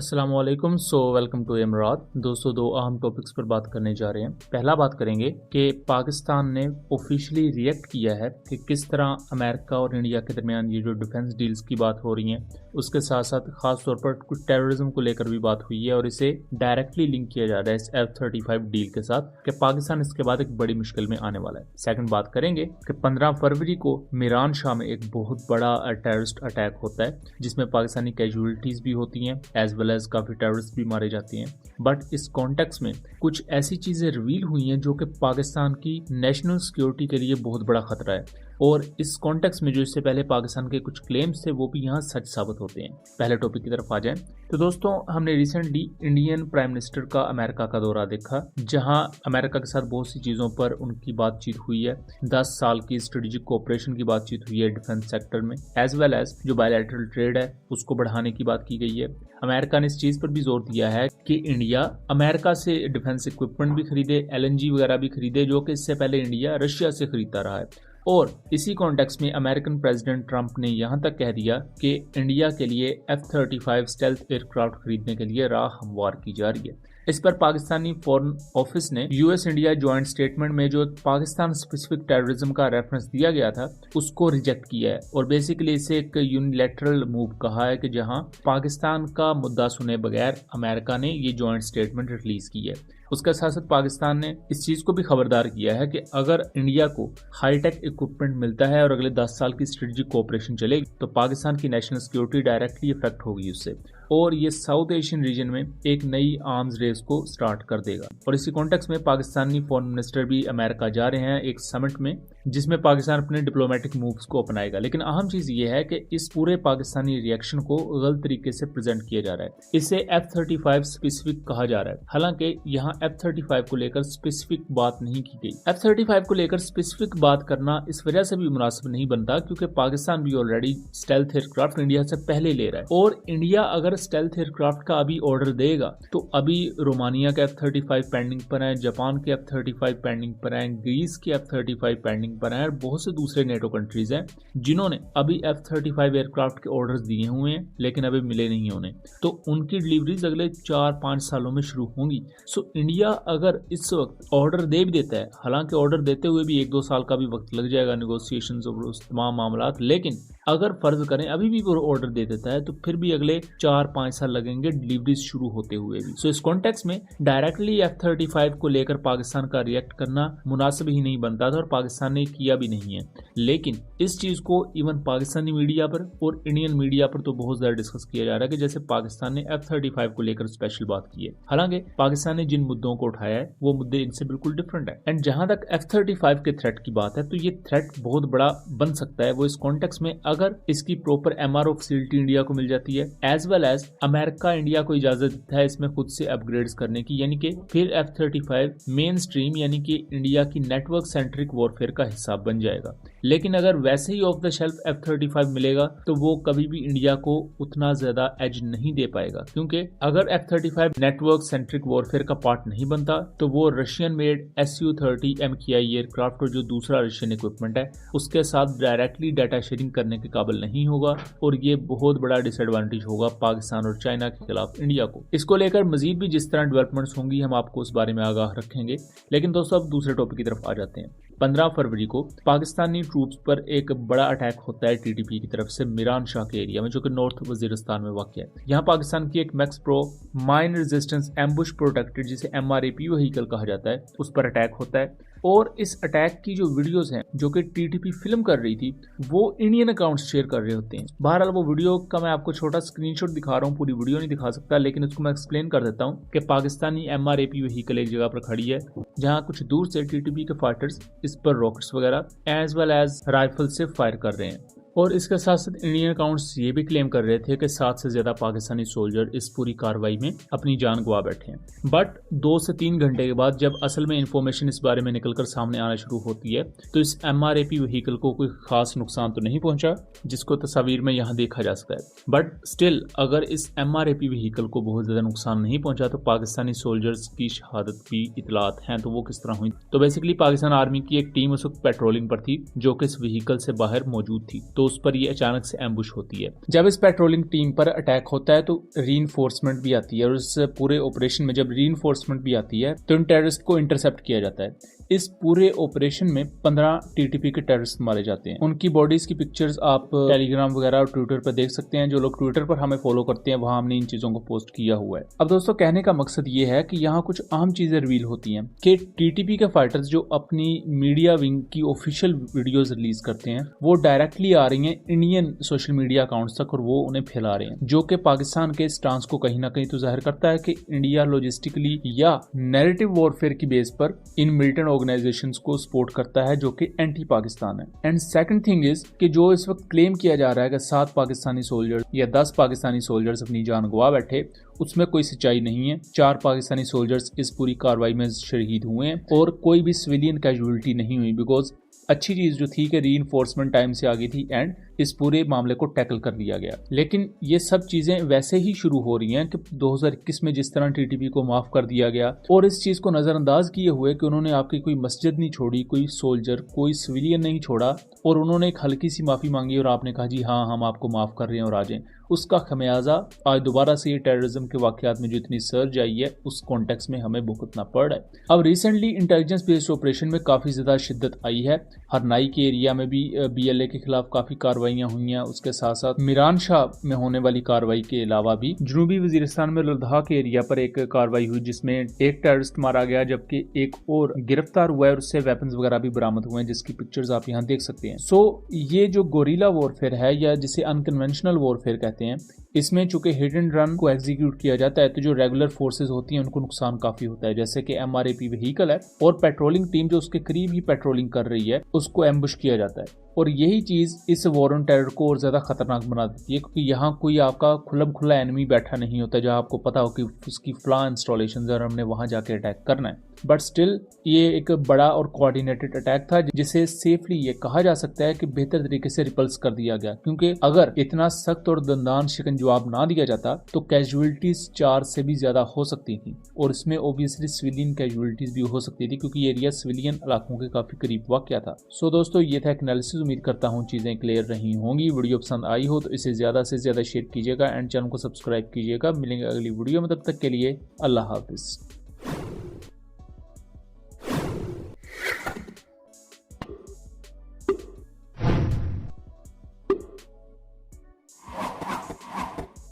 अस्सलाम वालेकुम। Welcome to इमरात। दोस्तों, दो अहम टॉपिक्स पर बात करने जा रहे हैं। पहला बात करेंगे कि पाकिस्तान ने ऑफिशियली रिएक्ट किया है कि किस तरह अमेरिका और इंडिया के दरमियान ये जो डिफेंस डील्स की बात हो रही है, उसके साथ साथ खास तौर पर कुछ टेररिज्म को लेकर भी बात हुई है और इसे डायरेक्टली लिंक किया जा रहा है इस F-35 डील के साथ कि पाकिस्तान इसके बाद एक बड़ी मुश्किल में आने वाला है। सेकंड बात करेंगे कि 15 फरवरी को मीरान शाह में एक बहुत बड़ा टेररिस्ट अटैक होता है जिसमें पाकिस्तानी कैजुअलिटीज भी होती हैं एज वेल एज काफ़ी टेररिस्ट भी मारे जाते हैं। बट इस कॉन्टेक्स्ट में कुछ ऐसी चीज़ें रिवील हुई हैं जो कि पाकिस्तान की नेशनल सिक्योरिटी के लिए बहुत बड़ा खतरा है और इस कॉन्टेक्स्ट में जो इससे पहले पाकिस्तान के कुछ क्लेम्स थे वो भी यहाँ सच साबित होते हैं। पहले टॉपिक की तरफ आ जाएं तो दोस्तों, हमने रिसेंटली इंडियन प्राइम मिनिस्टर का अमेरिका का दौरा देखा जहां अमेरिका के साथ बहुत सी चीज़ों पर उनकी बातचीत हुई है। 10 साल की स्ट्रेटेजिक कोऑपरेशन की बातचीत हुई है डिफेंस सेक्टर में, एज वेल एज जो बायलैटरल ट्रेड है उसको बढ़ाने की बात की गई है। अमेरिका ने इस चीज़ पर भी जोर दिया है कि इंडिया अमेरिका से डिफेंस इक्विपमेंट भी खरीदे, LNG वगैरह भी खरीदे, जो कि इससे पहले इंडिया रशिया से खरीदता रहा है। और इसी कॉन्टेक्स्ट में अमेरिकन प्रेसिडेंट ट्रंप ने यहां तक कह दिया कि इंडिया के लिए F-35 स्टेल्थ एयरक्राफ्ट खरीदने के लिए राह हमवार की जा रही है। इस पर पाकिस्तानी फॉरेन ऑफिस ने US इंडिया जॉइंट स्टेटमेंट में जो पाकिस्तान स्पेसिफिक टेररिज्म का रेफरेंस दिया गया था उसको रिजेक्ट किया है और बेसिकली इसे एक यूनिलैटरल मूव कहा है कि जहां पाकिस्तान का मुद्दा सुने बगैर अमेरिका ने ये जॉइंट स्टेटमेंट रिलीज की है। उसके साथ साथ पाकिस्तान ने इस चीज को भी खबरदार किया है कि अगर इंडिया को हाईटेक इक्विपमेंट मिलता है और अगले 10 साल की स्ट्रेटेजिक कोऑपरेशन चलेगी तो पाकिस्तान की नेशनल सिक्योरिटी डायरेक्टली इफेक्ट होगी उससे और ये साउथ एशियन रीजन में एक नई आर्म्स रेस को स्टार्ट कर देगा। और इसी कॉन्टेक्स्ट में पाकिस्तानी फॉरेन मिनिस्टर भी अमेरिका जा रहे हैं एक समिट में जिसमें पाकिस्तान अपने डिप्लोमेटिक मूव्स को अपनाएगा। लेकिन अहम चीज ये है कि इस पूरे पाकिस्तानी रिएक्शन को गलत तरीके से प्रेजेंट किया जा रहा है। इसे F-35 स्पेसिफिक कहा जा रहा है, हालांकि यहाँ F-35 को लेकर स्पेसिफिक बात नहीं की गई। F-35 को लेकर स्पेसिफिक बात करना इस वजह से भी मुनासिब नहीं बनता क्योंकि पाकिस्तान भी ऑलरेडी स्टेल्थ एयरक्राफ्ट इंडिया से पहले ले रहा है और इंडिया अगर स्टेल्थ एयरक्राफ्ट का अभी ऑर्डर देगा तो अभी रोमानिया के F-35 पेंडिंग पर है, जापान के F-35 पेंडिंग पर है, ग्रीस के F-35 पेंडिंग पर है और बहुत से दूसरे नेटो कंट्रीज हैं जिन्होंने अभी F-35 एयरक्राफ्ट के ऑर्डर्स दिए हुए हैं लेकिन अभी मिले नहीं उन्हें, तो उनकी डिलीवरीज अगले 4-5 सालों में शुरू होंगी। सो इंडिया अगर इस वक्त ऑर्डर दे भी देता है, हालांकि ऑर्डर देते हुए भी 1-2 साल का भी वक्त लग जाएगा नेगोशिएशंस और उस तमाम मामला, लेकिन अगर फर्ज करें अभी भी वो ऑर्डर दे देता है तो फिर भी अगले 4-5 साल लगेंगे डिलीवरीज शुरू होते हुए भी। सो इस कॉन्टेक्स्ट में डायरेक्टली F-35 को लेकर पाकिस्तान का रिएक्ट करना मुनासिब ही नहीं बनता था और पाकिस्तान ने किया भी नहीं है। लेकिन इस चीज को इवन पाकिस्तानी मीडिया पर और इंडियन मीडिया पर तो बहुत ज्यादा डिस्कस किया जा रहा है कि जैसे पाकिस्तान ने F-35 को लेकर स्पेशल बात की है, हालांकि पाकिस्तान ने जिन मुद्दों को उठाया है वो मुद्दे इनसे बिल्कुल डिफरेंट है। एंड जहां तक F-35 के थ्रेट की बात है तो ये थ्रेट बहुत बड़ा बन सकता है वो इस कॉन्टेक्स्ट में अगर इसकी प्रॉपर MRO फैसिलिटी इंडिया को मिल जाती है, as well as America India को इजाजत देता है इसमें खुद से अपग्रेड्स करने की, यानी कि फिर F-35 मेन स्ट्रीम यानी कि इंडिया की नेटवर्क सेंट्रिक वॉरफेयर का हिस्सा बन जाएगा। लेकिन अगर वैसे ही ऑफ द शेल्फ F-35 मिलेगा तो वो कभी भी इंडिया को उतना ज्यादा एज नहीं दे पाएगा क्योंकि अगर F-35 नेटवर्क सेंट्रिक वॉरफेयर का पार्ट नहीं बनता तो वो Russian made Su-30 MKI aircraft और जो दूसरा रशियन इक्विपमेंट है उसके साथ डायरेक्टली डाटा शेयरिंग करने के काबिल नहीं होगा और ये बहुत बड़ा डिसएडवांटेज होगा पाकिस्तान और चाइना के खिलाफ इंडिया को। इसको लेकर मजीद भी जिस तरह डेवलपमेंट्स होंगी हम आपको उस बारे में आगाह रखेंगे। लेकिन दोस्तों अब दूसरे टॉपिक की तरफ आ जाते हैं। 15 फरवरी को पाकिस्तानी ट्रूप्स पर एक बड़ा अटैक होता है TTP की तरफ से मीरान शाह के एरिया में जो कि नॉर्थ वजीरिस्तान में वाक़ है। यहाँ पाकिस्तान की एक max pro mine resistance ambush protected जिसे MRAP व्हीकल कहा जाता है उस पर अटैक होता है और इस अटैक की जो वीडियोस हैं जो कि TTP फिल्म कर रही थी वो इंडियन अकाउंट्स शेयर कर रहे होते हैं। बहरहाल वो वीडियो का मैं आपको छोटा स्क्रीनशॉट दिखा रहा हूँ, पूरी वीडियो नहीं दिखा सकता लेकिन उसको मैं एक्सप्लेन कर देता हूँ कि पाकिस्तानी MRAP व्हीकल एक जगह पर खड़ी है जहाँ कुछ दूर से TTP के फाइटर्स इस पर रॉकेट्स वगैरह एज वेल एज राइफल से फायर कर रहे हैं और इसके साथ साथ इंडियन अकाउंट्स ये भी क्लेम कर रहे थे कि 7 से ज्यादा पाकिस्तानी सोल्जर इस पूरी कार्रवाई में अपनी जान गंवा बैठे हैं। बट 2 से 3 घंटे के बाद जब असल में इंफॉर्मेशन इस बारे में निकलकर सामने आना शुरू होती है तो इस MRAP व्हीकल को कोई खास नुकसान तो नहीं पहुंचा जिसको तस्वीर में यहाँ देखा जा सकता है। बट स्टिल अगर इस MRAP व्हीकल को बहुत ज्यादा नुकसान नहीं पहुंचा तो पाकिस्तानी सोल्जर्स की शहादत की इतलात हैं तो वो किस तरह हुई। तो बेसिकली पाकिस्तान आर्मी की एक टीम उस वक्त पेट्रोलिंग पर थी जो कि इस व्हीकल से बाहर मौजूद थी। तो उस पर ये अचानक से एम्बुश होती है। जब इस पेट्रोलिंग टीम पर अटैक होता है तो रीइंफोर्समेंट भी आती है और इस पूरे ऑपरेशन में जब रीइंफोर्समेंट भी आती है तो इन टेररिस्ट को इंटरसेप्ट किया जाता है। इस पूरे ऑपरेशन में 15 टीटीपी के टेररिस्ट मारे जाते हैं। उनकी बॉडीज की पिक्चर्स आप टेलीग्राम वगैरह और ट्विटर पर देख सकते हैं। जो लोग ट्विटर पर हमें फॉलो करते हैं वहां हमने इन चीजों को पोस्ट किया हुआ है। अब दोस्तों कहने का मकसद ये है कि यहाँ कुछ अहम चीजें रिवील होती हैं कि टीटीपी के फाइटर्स जो अपनी मीडिया विंग की ऑफिशियल वीडियोस रिलीज करते हैं वो डायरेक्टली आ रही हैं इंडियन सोशल मीडिया अकाउंट्स तक और वो उन्हें फैला रहे हैं, जो कि पाकिस्तान के स्टांस को कहीं ना कहीं तो जाहिर करता है कि इंडिया लॉजिस्टिकली या नैरेटिव वॉरफेयर की बेस पर इन मिलिटेंट ऑर्गेनाइजेशंस को सपोर्ट करता है जो कि एंटी पाकिस्तान है। एंड सेकंड थिंग इज कि जो इस वक्त क्लेम किया जा रहा है कि 7 पाकिस्तानी सोल्जर्स या 10 पाकिस्तानी सोल्जर्स अपनी जान गंवा बैठे, उसमें कोई सच्चाई नहीं है। 4 पाकिस्तानी सोल्जर्स इस पूरी कार्रवाई में शहीद हुए हैं और कोई भी सिविलियन कैजुअलिटी नहीं हुई, बिकॉज अच्छी चीज जो थी कि रीइंफोर्समेंट टाइम से आ गई थी एंड इस पूरे मामले को टैकल कर लिया गया। लेकिन ये सब चीजें वैसे ही शुरू हो रही हैं कि 2021 में जिस तरह टीटीपी को माफ कर दिया गया और इस चीज को नजरअंदाज किए हुए कि उन्होंने आपकी कोई मस्जिद नहीं छोड़ी, कोई सोल्जर, कोई सिविलियन नहीं छोड़ा और उन्होंने एक हल्की सी माफी मांगी और आपने कहा जी हाँ हम आपको माफ कर रहे हैं और आ जाएं, उसका खमियाजा आज दोबारा से ये टेररिज्म के वाकयात में जो इतनी सर्ज आई है उस कॉन्टेक्स्ट में हमें भुगतना पड़ रहा है। अब रिसेंटली इंटेलिजेंस बेस्ड ऑपरेशन में काफी ज्यादा शिद्दत आई है। हरनाई के एरिया में भी बीएलए के खिलाफ काफी कार्रवाइयां हुई हैं। उसके साथ साथ मीरान शाह में होने वाली कार्रवाई के अलावा भी जनूबी वजीरिस्तान में लद्दाख एरिया पर एक कार्रवाई हुई जिसमें एक टेररिस्ट मारा गया जबकि एक और गिरफ्तार हुआ है और उससे वेपन्स वगैरह भी बरामद हुए हैं जिसकी पिक्चर्स आप यहाँ देख सकते हैं। सो ये जो गोरिल्ला वॉरफेयर है या जिसे अनकन्वेंशनल वॉरफेयर कहते हैं, इसमें चूंकि हिट एंड रन को एग्जीक्यूट किया जाता है तो जो रेगुलर फोर्सेस होती हैं उनको नुकसान काफी होता है, जैसे कि एमआरएपी व्हीकल है और पेट्रोलिंग टीम जो उसके करीब ही पेट्रोलिंग कर रही है उसको एम्बुश किया जाता है। और यही चीज इस वॉर ऑन टेरर को और ज्यादा खतरनाक बना देती है क्योंकि यहाँ कोई आपका खुलम खुला एनिमी बैठा नहीं होता जहाँ आपको पता हो कि उसकी फ्ला इंस्टॉलेशन है और हमने वहां जाके अटैक करना है। बट स्टिल ये एक बड़ा और कोऑर्डिनेटेड अटैक था जिसे सेफली ये कहा जा सकता है कि बेहतर तरीके से रिपल्स कर दिया गया, क्योंकि अगर इतना सख्त और दंदान शिकन जवाब ना दिया जाता तो कैजुअलिटीज 4 से भी ज्यादा हो सकती थी और इसमें ऑब्वियसली सिविलियन कैजुअलिटीज भी हो सकती थी क्योंकि एरिया सिविलियन इलाकों के काफी करीब वाकया था। सो दोस्तों ये था एक एनालिसिस। उम्मीद करता हूँ चीजें क्लियर रही होंगी। वीडियो पसंद आई हो तो इसे ज्यादा से ज्यादा शेयर कीजिएगा एंड चैनल को सब्सक्राइब कीजिएगा। मिलेंगे अगली वीडियो में, तब तक के लिए अल्लाह हाफिज।